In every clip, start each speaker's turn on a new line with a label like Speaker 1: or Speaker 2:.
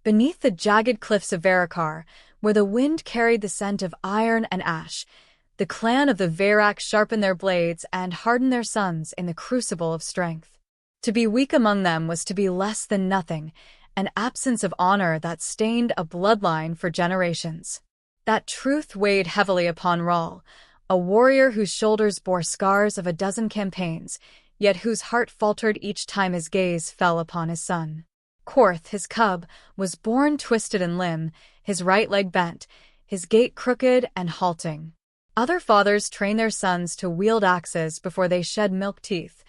Speaker 1: Beneath the jagged cliffs of Varakar, where the wind carried the scent of iron and ash, the clan of the Vairak sharpened their blades and hardened their sons in the crucible of strength. To be weak among them was to be less than nothing, an absence of honor that stained a bloodline for generations. That truth weighed heavily upon Raul, a warrior whose shoulders bore scars of a dozen campaigns, yet whose heart faltered each time his gaze fell upon his son. Korth, his cub, was born twisted in limb, his right leg bent, his gait crooked and halting. Other fathers train their sons to wield axes before they shed milk teeth.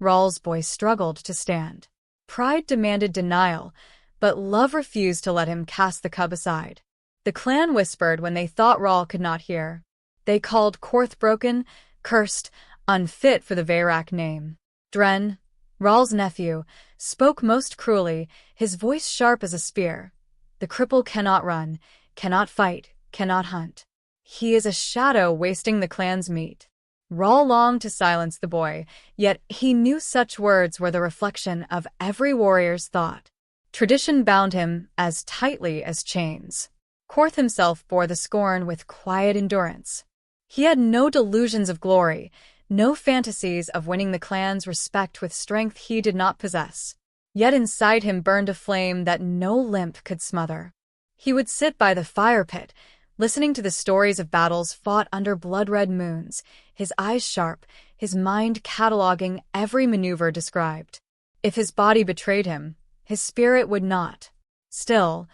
Speaker 1: Raul's boy struggled to stand. Pride demanded denial, but love refused to let him cast the cub aside. The clan whispered when they thought Raul could not hear. They called Korth broken, cursed, unfit for the Vairak name. Dren, Raul's nephew, spoke most cruelly, his voice sharp as a spear. The cripple cannot run, cannot fight, cannot hunt. He is a shadow wasting the clan's meat. Raul longed to silence the boy, yet he knew such words were the reflection of every warrior's thought. Tradition bound him as tightly as chains. Korth himself bore the scorn with quiet endurance. He had no delusions of glory, no fantasies of winning the clan's respect with strength he did not possess. Yet inside him burned a flame that no limp could smother. He would sit by the fire pit, listening to the stories of battles fought under blood-red moons, his eyes sharp, his mind cataloging every maneuver described. If his body betrayed him, his spirit would not. Still,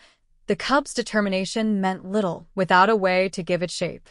Speaker 1: the cub's determination meant little without a way to give it shape.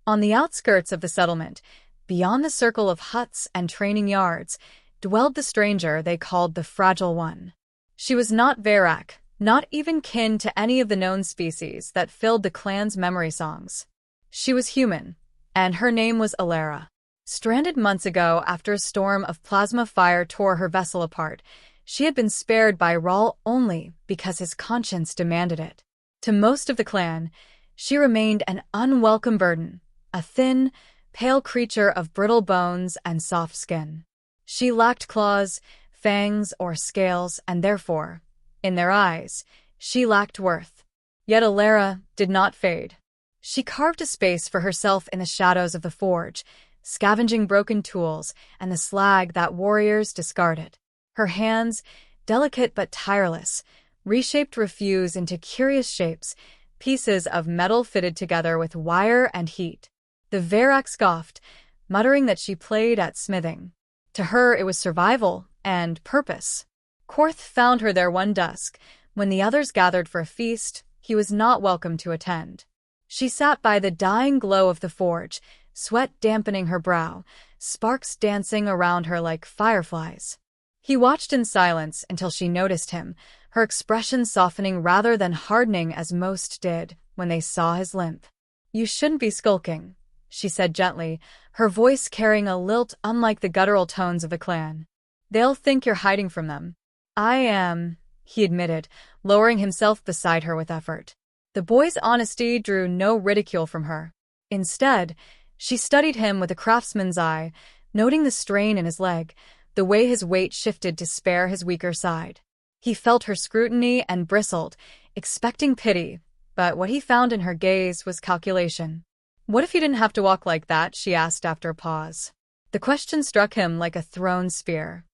Speaker 1: On the outskirts of the settlement, beyond the circle of huts and training yards, dwelled the stranger they called the Fragile One. She was not Vairak, not even kin to any of the known species that filled the clan's memory songs. She was human, and her name was Alara. Stranded months ago after a storm of plasma fire tore her vessel apart, she had been spared by Raul only because his conscience demanded it. To most of the clan, she remained an unwelcome burden, a thin, pale creature of brittle bones and soft skin. She lacked claws, fangs, or scales, and therefore, in their eyes, she lacked worth. Yet Alara did not fade. She carved a space for herself in the shadows of the forge, scavenging broken tools and the slag that warriors discarded. Her hands, delicate but tireless, reshaped refuse into curious shapes, pieces of metal fitted together with wire and heat. The Vairak scoffed, muttering that she played at smithing. To her it was survival and purpose. Korth found her there one dusk. When the others gathered for a feast, he was not welcome to attend. She sat by the dying glow of the forge, sweat dampening her brow, sparks dancing around her like fireflies. He watched in silence until she noticed him, her expression softening rather than hardening as most did when they saw his limp. "You shouldn't be skulking," she said gently, her voice carrying a lilt unlike the guttural tones of the clan. "They'll think you're hiding from them." "I am," he admitted, lowering himself beside her with effort. The boy's honesty drew no ridicule from her. Instead, she studied him with a craftsman's eye, noting the strain in his leg, the way his weight shifted to spare his weaker side. He felt her scrutiny and bristled, expecting pity, but what he found in her gaze was calculation. "What if you didn't have to walk like that?" she asked after a pause. The question struck him like a thrown spear.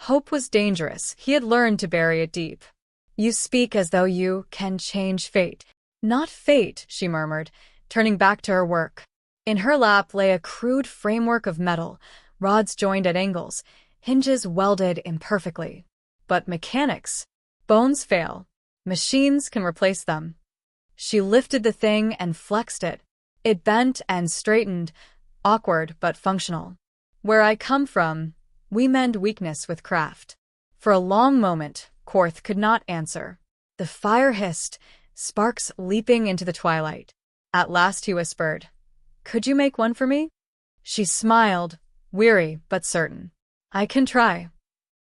Speaker 1: Hope was dangerous. He had learned to bury it deep. "You speak as though you can change fate." "Not fate," she murmured, turning back to her work. In her lap lay a crude framework of metal, rods joined at angles, hinges welded imperfectly. But mechanics. Bones fail. Machines can replace them. She lifted the thing and flexed it. It bent and straightened, awkward but functional. "Where I come from, we mend weakness with craft." For a long moment, Korth could not answer. The fire hissed, sparks leaping into the twilight. At last he whispered, "Could you make one for me?" She smiled, weary but certain. "I can try."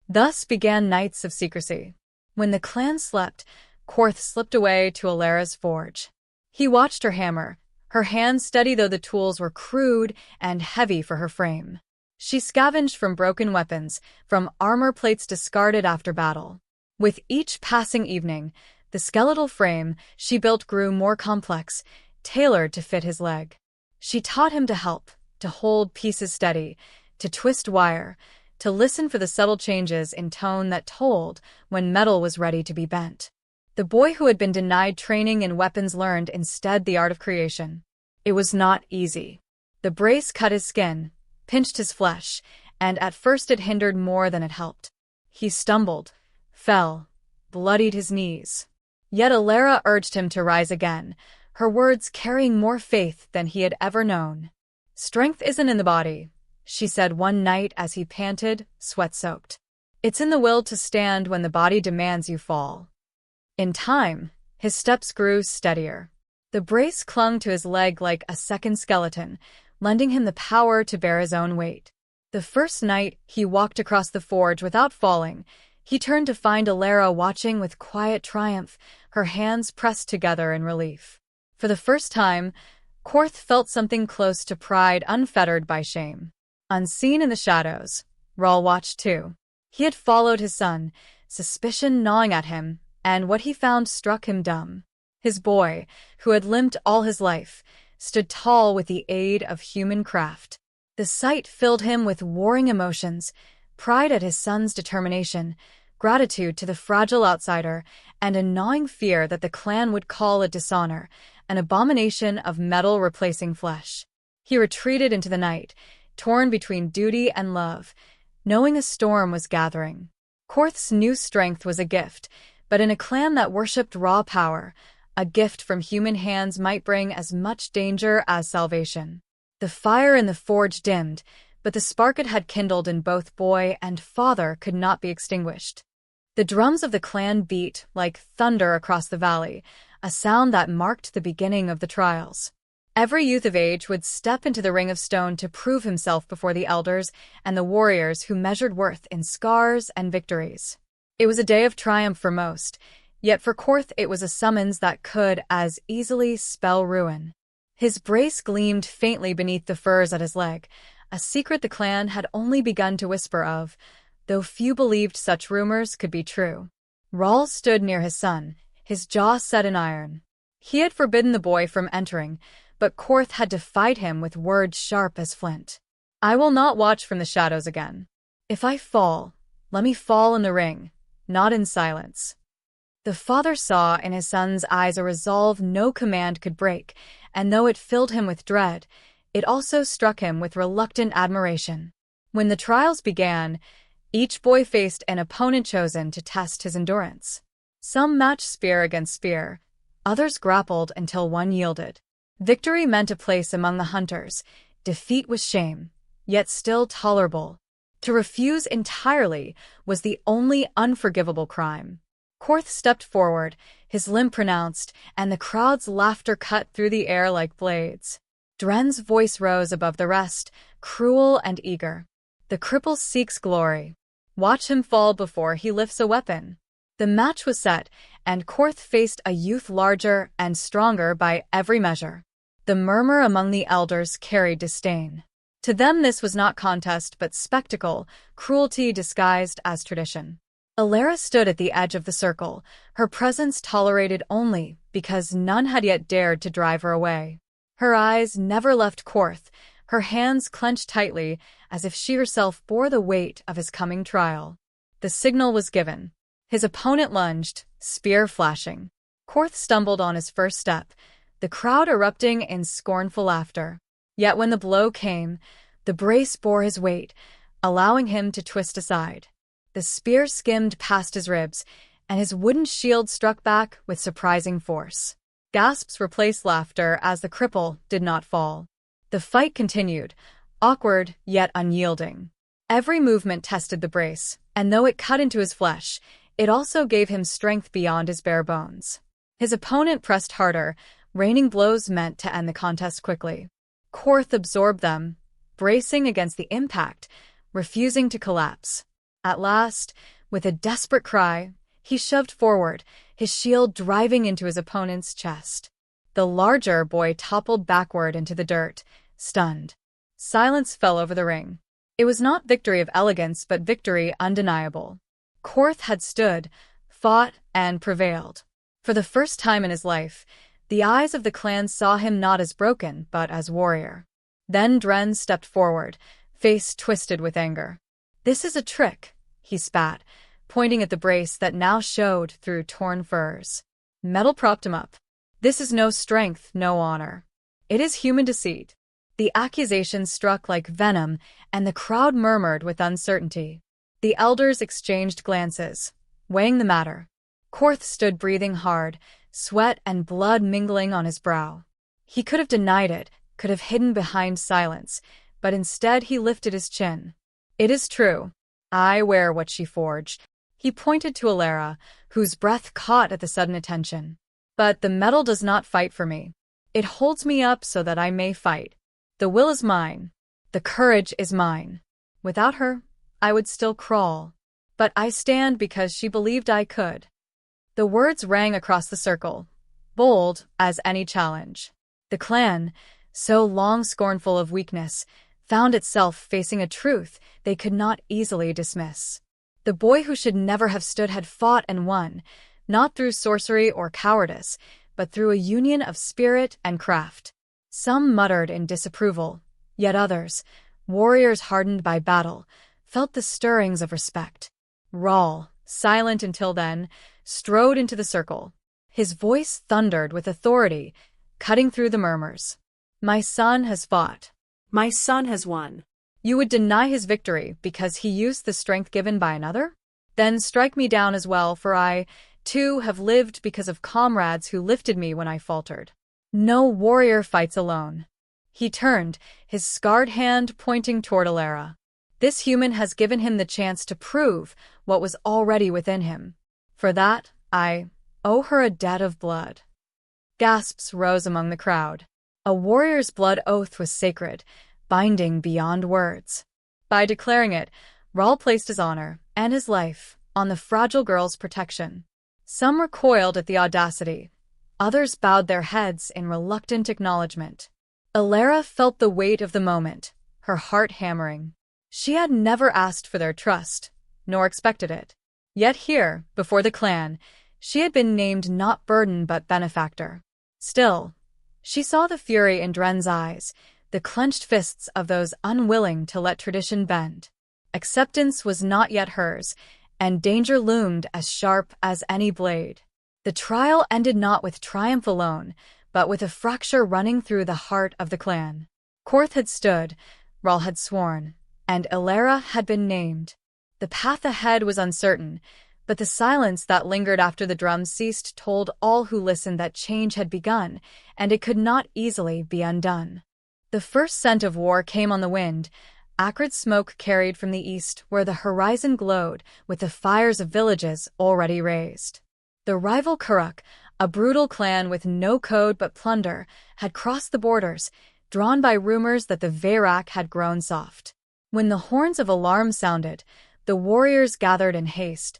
Speaker 1: Thus began nights of secrecy. When the clan slept, Korth slipped away to Alara's forge. He watched her hammer, her hands steady though the tools were crude and heavy for her frame. She scavenged from broken weapons, from armor plates discarded after battle. With each passing evening, The skeletal frame she built grew more complex, tailored to fit his leg. She taught him to help, to hold pieces steady, to twist wire, to listen for the subtle changes in tone that told when metal was ready to be bent. The boy who had been denied training in weapons learned instead the art of creation. It was not easy. The brace cut his skin, pinched his flesh, and at first it hindered more than it helped. He stumbled, fell, bloodied his knees. Yet Alara urged him to rise again, her words carrying more faith than he had ever known. "Strength isn't in the body," she said one night as he panted, sweat-soaked. "It's in the will to stand when the body demands you fall." In time, his steps grew steadier. The brace clung to his leg like a second skeleton, lending him the power to bear his own weight. The first night he walked across the forge without falling, he turned to find Alara watching with quiet triumph, her hands pressed together in relief. For the first time, Korth felt something close to pride unfettered by shame. Unseen in the shadows, Rahl watched too. He had followed his son, suspicion gnawing at him, and what he found struck him dumb. His boy, who had limped all his life, stood tall with the aid of human craft. The sight filled him with warring emotions, pride at his son's determination, gratitude to the fragile outsider, and a gnawing fear that the clan would call it dishonor, an abomination of metal replacing flesh. He retreated into the night, torn between duty and love, knowing a storm was gathering. Korth's new strength was a gift, but in a clan that worshipped raw power, a gift from human hands might bring as much danger as salvation. The fire in the forge dimmed, but the spark it had kindled in both boy and father could not be extinguished. The drums of the clan beat like thunder across the valley, a sound that marked the beginning of the trials. Every youth of age would step into the ring of stone to prove himself before the elders and the warriors who measured worth in scars and victories. It was a day of triumph for most, yet for Korth it was a summons that could as easily spell ruin. His brace gleamed faintly beneath the furs at his leg, a secret the clan had only begun to whisper of, though few believed such rumors could be true. Rahl stood near his son, his jaw set in iron. He had forbidden the boy from entering, but Korth had defied him with words sharp as flint. "I will not watch from the shadows again. If I fall, let me fall in the ring, not in silence." The father saw in his son's eyes a resolve no command could break, and though it filled him with dread, it also struck him with reluctant admiration. When the trials began, each boy faced an opponent chosen to test his endurance. Some matched spear against spear, others grappled until one yielded. Victory meant a place among the hunters, defeat was shame, yet still tolerable. To refuse entirely was the only unforgivable crime. Korth stepped forward, his limp pronounced, and the crowd's laughter cut through the air like blades. Dren's voice rose above the rest, cruel and eager. "The cripple seeks glory. Watch him fall before he lifts a weapon." The match was set, and Korth faced a youth larger and stronger by every measure. The murmur among the elders carried disdain. To them this was not contest but spectacle, cruelty disguised as tradition. Alara stood at the edge of the circle, her presence tolerated only because none had yet dared to drive her away. Her eyes never left Korth, her hands clenched tightly as if she herself bore the weight of his coming trial. The signal was given. His opponent lunged, spear flashing. Korth stumbled on his first step, the crowd erupting in scornful laughter. Yet when the blow came, the brace bore his weight, allowing him to twist aside. The spear skimmed past his ribs, and his wooden shield struck back with surprising force. Gasps replaced laughter as the cripple did not fall. The fight continued, awkward yet unyielding. Every movement tested the brace, and though it cut into his flesh, it also gave him strength beyond his bare bones. His opponent pressed harder, raining blows meant to end the contest quickly. Korth absorbed them, bracing against the impact, refusing to collapse. At last, with a desperate cry, he shoved forward, his shield driving into his opponent's chest. The larger boy toppled backward into the dirt, stunned. Silence fell over the ring. It was not victory of elegance but victory undeniable. Korth had stood, fought, and prevailed. For the first time in his life, the eyes of the clan saw him not as broken, but as warrior. Then Dren stepped forward, face twisted with anger. "This is a trick," he spat, pointing at the brace that now showed through torn furs. Metal propped him up. "This is no strength, no honor. It is human deceit." The accusation struck like venom, and the crowd murmured with uncertainty. The elders exchanged glances, weighing the matter. Korth stood breathing hard, sweat and blood mingling on his brow. He could have denied it, could have hidden behind silence, but instead he lifted his chin. "It is true. I wear what she forged." He pointed to Alara, whose breath caught at the sudden attention. "But the metal does not fight for me. It holds me up so that I may fight. The will is mine. The courage is mine. Without her, I would still crawl. But I stand because she believed I could." The words rang across the circle, bold as any challenge. The clan, so long scornful of weakness, found itself facing a truth they could not easily dismiss. The boy who should never have stood had fought and won, not through sorcery or cowardice, but through a union of spirit and craft. Some muttered in disapproval, yet others, warriors hardened by battle, felt the stirrings of respect. Rahl, silent until then, strode into the circle. His voice thundered with authority, cutting through the murmurs. "My son has fought.
Speaker 2: My son has won."
Speaker 1: You would deny his victory because he used the strength given by another? Then strike me down as well, for I, too, have lived because of comrades who lifted me when I faltered. No warrior fights alone." He turned, his scarred hand pointing toward Alara. "This human has given him the chance to prove what was already within him. For that, I owe her a debt of blood." Gasps rose among the crowd. A warrior's blood oath was sacred, binding beyond words. By declaring it, Rahl placed his honor and his life on the fragile girl's protection. Some recoiled at the audacity. Others bowed their heads in reluctant acknowledgement. Alara felt the weight of the moment, her heart hammering. She had never asked for their trust, nor expected it. Yet here, before the clan, she had been named not burden but benefactor. Still, she saw the fury in Dren's eyes, the clenched fists of those unwilling to let tradition bend. Acceptance was not yet hers, and danger loomed as sharp as any blade. The trial ended not with triumph alone, but with a fracture running through the heart of the clan. Korth had stood, Rahl had sworn, and Alara had been named. The path ahead was uncertain, but the silence that lingered after the drums ceased told all who listened that change had begun, and it could not easily be undone. The first scent of war came on the wind, acrid smoke carried from the east where the horizon glowed with the fires of villages already raised. The rival Kuruk, a brutal clan with no code but plunder, had crossed the borders, drawn by rumors that the Veyrak had grown soft. When the horns of alarm sounded, the warriors gathered in haste,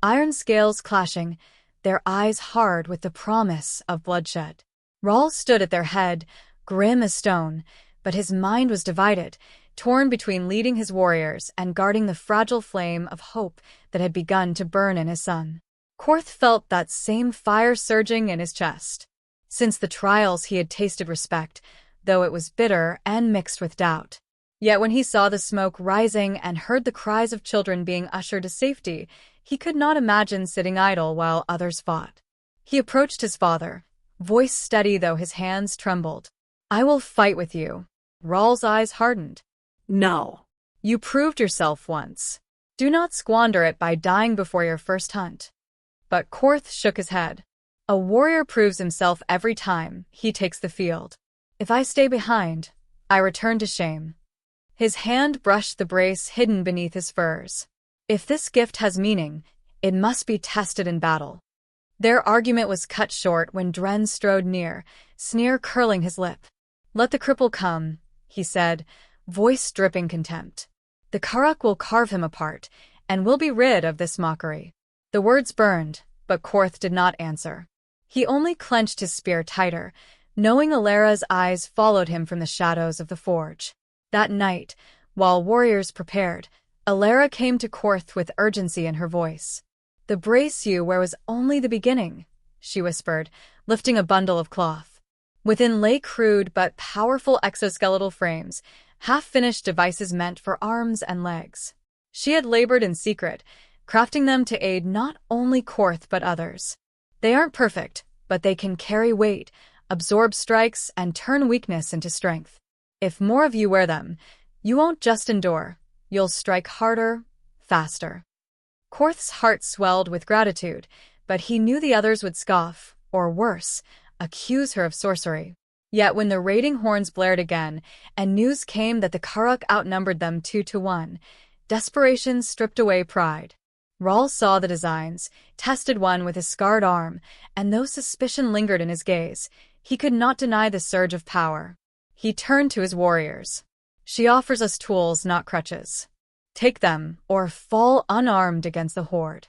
Speaker 1: iron scales clashing, their eyes hard with the promise of bloodshed. Rahl stood at their head, grim as stone, but his mind was divided, torn between leading his warriors and guarding the fragile flame of hope that had begun to burn in his son. Korth felt that same fire surging in his chest. Since the trials he had tasted respect, though it was bitter and mixed with doubt. Yet when he saw the smoke rising and heard the cries of children being ushered to safety, he could not imagine sitting idle while others fought. He approached his father, voice steady though his hands trembled. "I will fight with you." Rahl's eyes hardened.
Speaker 2: "No."
Speaker 1: "You proved yourself once. Do not squander it by dying before your first hunt." But Korth shook his head. "A warrior proves himself every time he takes the field. If I stay behind, I return to shame." His hand brushed the brace hidden beneath his furs. "If this gift has meaning, it must be tested in battle." Their argument was cut short when Dren strode near, sneer curling his lip. "Let the cripple come," he said, voice dripping contempt. "The Kuruk will carve him apart, and we'll be rid of this mockery." The words burned, but Korth did not answer. He only clenched his spear tighter, knowing Alara's eyes followed him from the shadows of the forge. That night, while warriors prepared, Alara came to Korth with urgency in her voice. "The brace you wear was only the beginning. she whispered, lifting a bundle of cloth. Within lay crude but powerful exoskeletal frames, half-finished devices meant for arms and legs. She had labored in secret, crafting them to aid not only Korth but others. They aren't perfect, but they can carry weight, absorb strikes, and turn weakness into strength. If more of you wear them, you won't just endure, you'll strike harder, faster. Korth's heart swelled with gratitude, but he knew the others would scoff, or worse, accuse her of sorcery. Yet when the raiding horns blared again, and news came that the Karuk outnumbered them 2-1, desperation stripped away pride. Rahl saw the designs, tested one with his scarred arm, and though suspicion lingered in his gaze, he could not deny the surge of power. He turned to his warriors. She offers us tools, not crutches. Take them, or fall unarmed against the horde.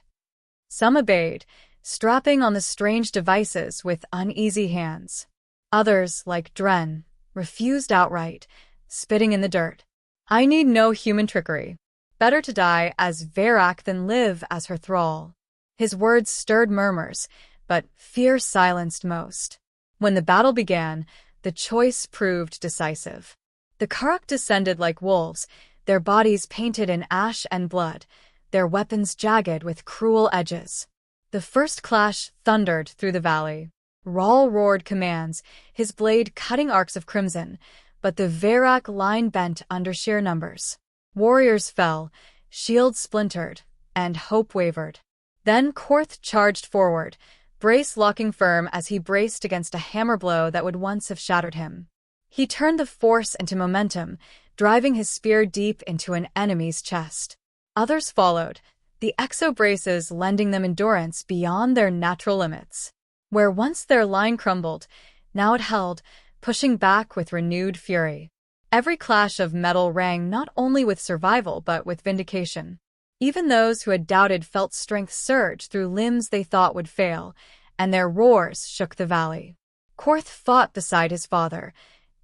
Speaker 1: Some obeyed, strapping on the strange devices with uneasy hands. Others, like Dren, refused outright, spitting in the dirt. I need no human trickery. Better to die as Verak than live as her thrall. His words stirred murmurs, but fear silenced most. When the battle began, the choice proved decisive. The Karuk descended like wolves, their bodies painted in ash and blood, their weapons jagged with cruel edges. The first clash thundered through the valley. Rahl roared commands, his blade cutting arcs of crimson, but the Verak line bent under sheer numbers. Warriors fell, shields splintered, and hope wavered. Then Korth charged forward, brace locking firm as he braced against a hammer blow that would once have shattered him. He turned the force into momentum, driving his spear deep into an enemy's chest. Others followed, the exo-braces lending them endurance beyond their natural limits. Where once their line crumbled, now it held, pushing back with renewed fury. Every clash of metal rang not only with survival but with vindication. Even those who had doubted felt strength surge through limbs they thought would fail, and their roars shook the valley. Korth fought beside his father,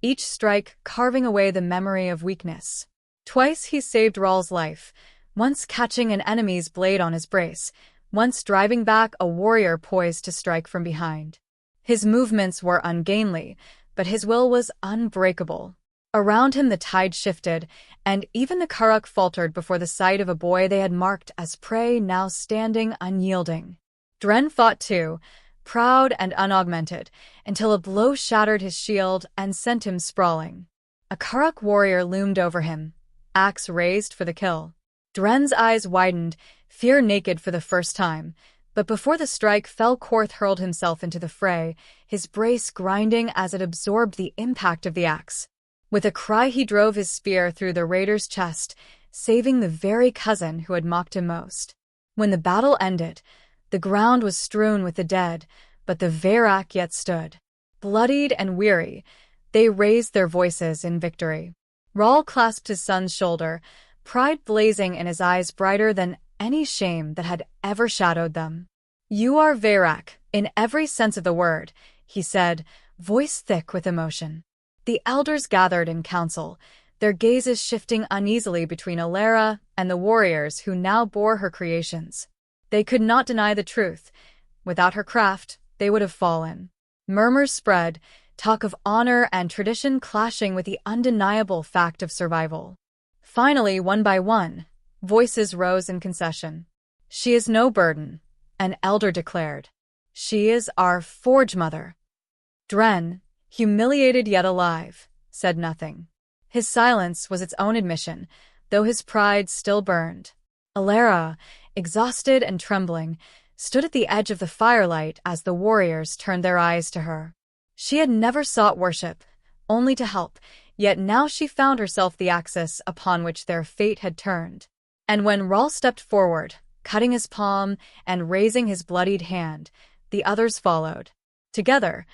Speaker 1: each strike carving away the memory of weakness. Twice he saved Rahl's life, once catching an enemy's blade on his brace, once driving back a warrior poised to strike from behind. His movements were ungainly, but his will was unbreakable. Around him the tide shifted, and even the Karuk faltered before the sight of a boy they had marked as prey now standing unyielding. Dren fought too, proud and unaugmented, until a blow shattered his shield and sent him sprawling. A Karuk warrior loomed over him, axe raised for the kill. Dren's eyes widened, fear naked for the first time, but before the strike fell, Korth hurled himself into the fray, his brace grinding as it absorbed the impact of the axe. With a cry he drove his spear through the raider's chest, saving the very cousin who had mocked him most. When the battle ended, the ground was strewn with the dead, but the Verak yet stood. Bloodied and weary, they raised their voices in victory. Rahl clasped his son's shoulder, pride blazing in his eyes brighter than any shame that had ever shadowed them. You are Verak, in every sense of the word, he said, voice thick with emotion. The elders gathered in council, their gazes shifting uneasily between Alara and the warriors who now bore her creations. They could not deny the truth. Without her craft, they would have fallen. Murmurs spread, talk of honor and tradition clashing with the undeniable fact of survival. Finally, one by one, voices rose in concession. She is no burden, an elder declared. She is our forge mother. Dren, humiliated yet alive, said nothing. His silence was its own admission, though his pride still burned. Alara, exhausted and trembling, stood at the edge of the firelight as the warriors turned their eyes to her. She had never sought worship, only to help, yet now she found herself the axis upon which their fate had turned. And when Rahl stepped forward, cutting his palm and raising his bloodied hand, the others followed. Together,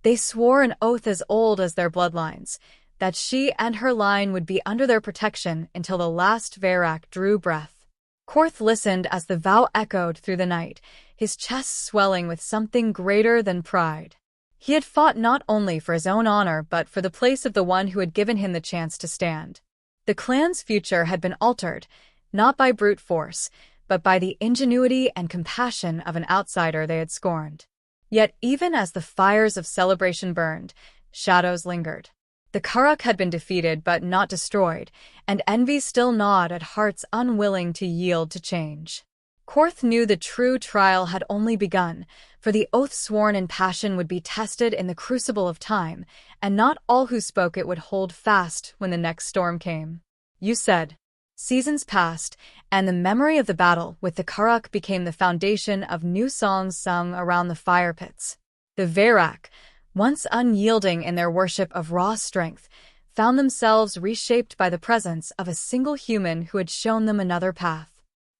Speaker 1: they swore an oath as old as their bloodlines, that she and her line would be under their protection until the last Verak drew breath. Korth listened as the vow echoed through the night, his chest swelling with something greater than pride. He had fought not only for his own honor but for the place of the one who had given him the chance to stand. The clan's future had been altered, not by brute force, but by the ingenuity and compassion of an outsider they had scorned. Yet even as the fires of celebration burned, shadows lingered. The Karuk had been defeated but not destroyed, and envy still gnawed at hearts unwilling to yield to change. Korth knew the true trial had only begun, for the oath sworn in passion would be tested in the crucible of time, and not all who spoke it would hold fast when the next storm came. You said. Seasons passed, and the memory of the battle with the Karuk became the foundation of new songs sung around the fire pits. The Veyrak, once unyielding in their worship of raw strength, found themselves reshaped by the presence of a single human who had shown them another path.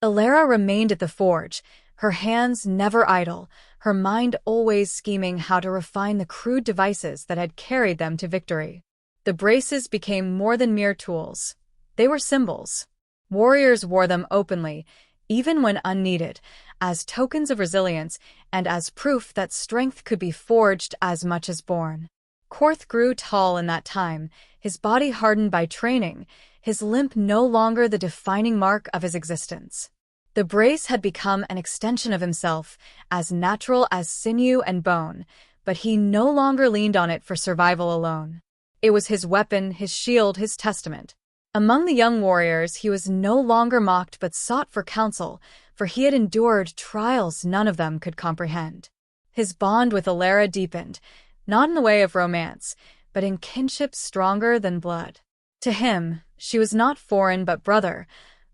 Speaker 1: Alara remained at the forge, her hands never idle, her mind always scheming how to refine the crude devices that had carried them to victory. The braces became more than mere tools. They were symbols. Warriors wore them openly, even when unneeded, as tokens of resilience and as proof that strength could be forged as much as born. Korth grew tall in that time, his body hardened by training, his limp no longer the defining mark of his existence. The brace had become an extension of himself, as natural as sinew and bone, but he no longer leaned on it for survival alone. It was his weapon, his shield, his testament. Among the young warriors, he was no longer mocked but sought for counsel, for he had endured trials none of them could comprehend. His bond with Alara deepened, not in the way of romance, but in kinship stronger than blood. To him, she was not foreign but brother,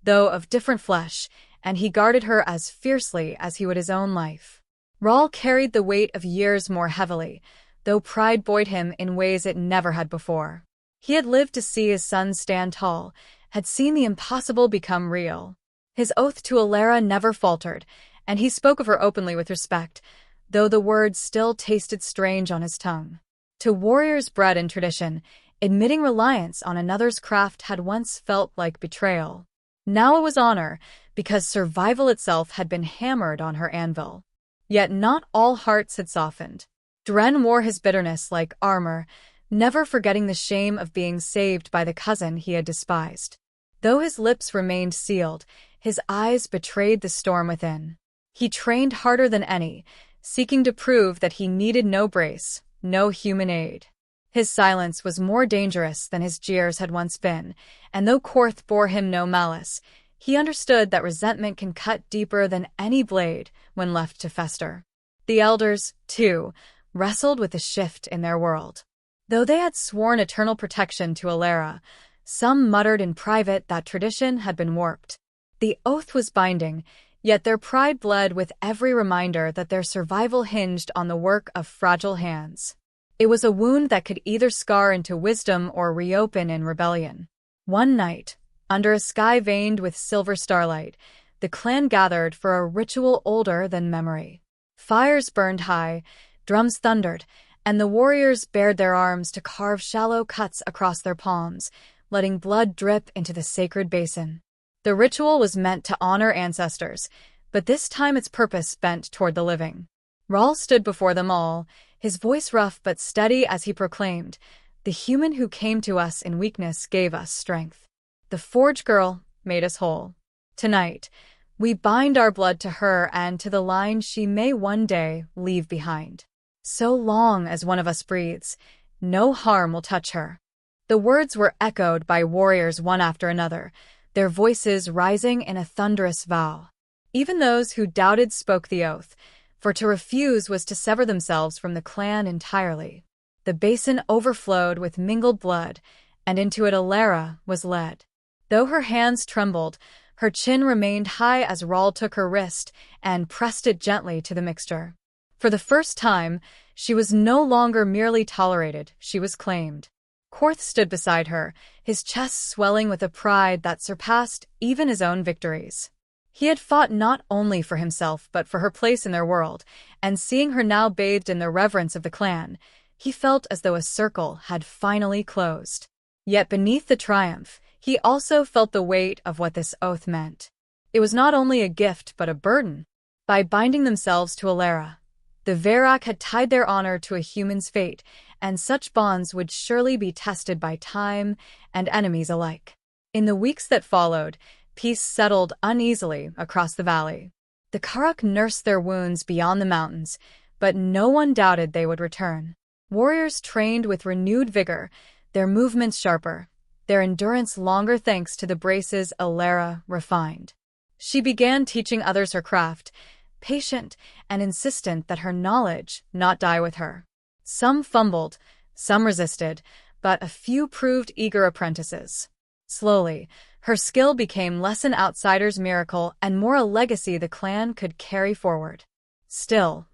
Speaker 1: though of different flesh, and he guarded her as fiercely as he would his own life. Rahl carried the weight of years more heavily, though pride buoyed him in ways it never had before. He had lived to see his son stand tall, had seen the impossible become real. His oath to Alara never faltered, and he spoke of her openly with respect, though the words still tasted strange on his tongue. To warriors bred in tradition, admitting reliance on another's craft had once felt like betrayal. Now it was honor, because survival itself had been hammered on her anvil. Yet not all hearts had softened. Dren wore his bitterness like armor, never forgetting the shame of being saved by the cousin he had despised. Though his lips remained sealed, his eyes betrayed the storm within. He trained harder than any, seeking to prove that he needed no brace, no human aid. His silence was more dangerous than his jeers had once been, and though Korth bore him no malice, he understood that resentment can cut deeper than any blade when left to fester. The elders, too, wrestled with the shift in their world. Though they had sworn eternal protection to Alara, some muttered in private that tradition had been warped. The oath was binding, yet their pride bled with every reminder that their survival hinged on the work of fragile hands. It was a wound that could either scar into wisdom or reopen in rebellion. One night, under a sky veined with silver starlight, the clan gathered for a ritual older than memory. Fires burned high, drums thundered, and the warriors bared their arms to carve shallow cuts across their palms, letting blood drip into the sacred basin. The ritual was meant to honor ancestors, but this time its purpose bent toward the living. Rahl stood before them all, his voice rough but steady as he proclaimed, "The human who came to us in weakness gave us strength. The forge girl made us whole. Tonight, we bind our blood to her and to the line she may one day leave behind. So long as one of us breathes, no harm will touch her." The words were echoed by warriors one after another, their voices rising in a thunderous vow. Even those who doubted spoke the oath, for to refuse was to sever themselves from the clan entirely. The basin overflowed with mingled blood, and into it Alara was led. Though her hands trembled, her chin remained high as Rahl took her wrist and pressed it gently to the mixture. For the first time, she was no longer merely tolerated, she was claimed. Korth stood beside her, his chest swelling with a pride that surpassed even his own victories. He had fought not only for himself but for her place in their world, and seeing her now bathed in the reverence of the clan, he felt as though a circle had finally closed. Yet beneath the triumph, he also felt the weight of what this oath meant. It was not only a gift but a burden. By binding themselves to Alara, the Veyrak had tied their honor to a human's fate, and such bonds would surely be tested by time and enemies alike. In the weeks that followed, peace settled uneasily across the valley. The Karuk nursed their wounds beyond the mountains, But no one doubted they would return. Warriors trained with renewed vigor, their movements sharper, their endurance longer thanks to the braces Alara refined. She began teaching others her craft, patient and insistent that her knowledge not die with her. Some fumbled, some resisted, but a few proved eager apprentices. Slowly, her skill became less an outsider's miracle and more a legacy the clan could carry forward. Still,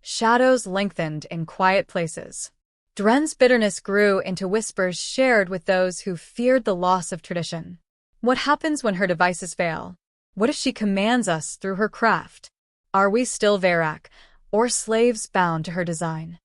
Speaker 1: shadows lengthened in quiet places. Dren's bitterness grew into whispers shared with those who feared the loss of tradition. What happens when her devices fail? What if she commands us through her craft? Are we still Verak, or slaves bound to her design?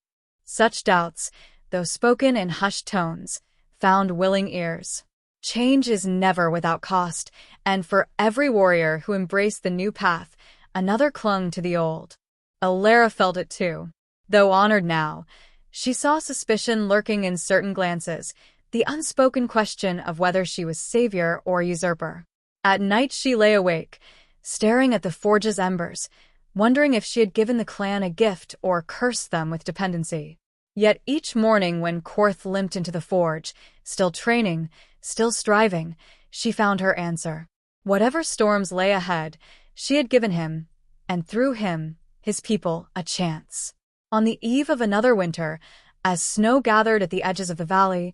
Speaker 1: Such doubts, though spoken in hushed tones, found willing ears. Change is never without cost, and for every warrior who embraced the new path, another clung to the old. Alara felt it too. Though honored now, she saw suspicion lurking in certain glances, the unspoken question of whether she was savior or usurper. At night she lay awake, staring at the forge's embers, wondering if she had given the clan a gift or cursed them with dependency. Yet each morning when Korth limped into the forge, still training, still striving, she found her answer. Whatever storms lay ahead, she had given him, and through him, his people, a chance. On the eve of another winter, as snow gathered at the edges of the valley,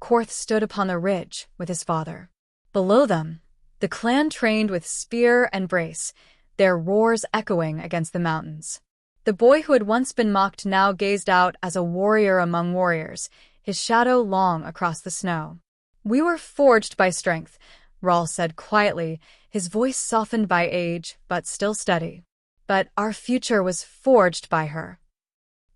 Speaker 1: Korth stood upon the ridge with his father. Below them, the clan trained with spear and brace, their roars echoing against the mountains. The boy who had once been mocked now gazed out as a warrior among warriors, his shadow long across the snow. "We were forged by strength," Rahl said quietly, his voice softened by age but still steady. "But our future was forged by her."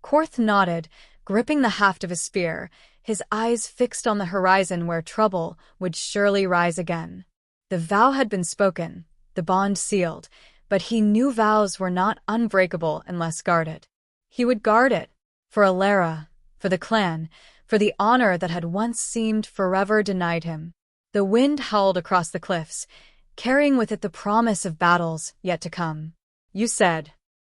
Speaker 1: Korth nodded, gripping the haft of his spear, his eyes fixed on the horizon where trouble would surely rise again. The vow had been spoken, the bond sealed, but he knew vows were not unbreakable unless guarded. He would guard it, for Alara, for the clan, for the honor that had once seemed forever denied him. The wind howled across the cliffs, carrying with it the promise of battles yet to come. "You said,"